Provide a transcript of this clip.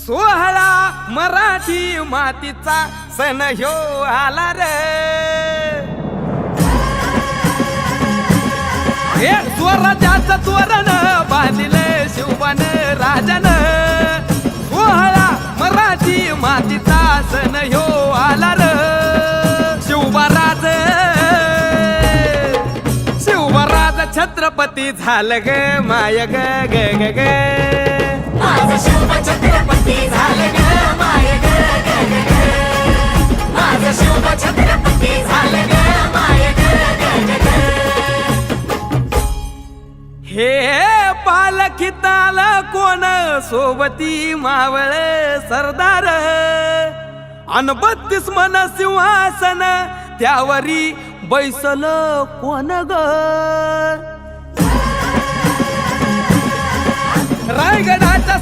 सोहळा मराठी मातीचा सण ह्यो आला रे। हे स्वराज्याचं तोरण बांधिले शिवबान राजान। सोहळा मराठी मातीचा सण ह्यो आला रे। शिवबाराज छत्रपती झालं ग माय ग ग ग ग। माझं शिवब छत्रपती झालं ग माय ग ग ग ग। माझं शिवब छत्रपती झालं ग माय ग ग ग ग। हे पालखीत आलं कोण सोबती मावळ सरदार। अन 32 मन सिंहासन त्यावरी बैसल कोण ग। रायगडाचा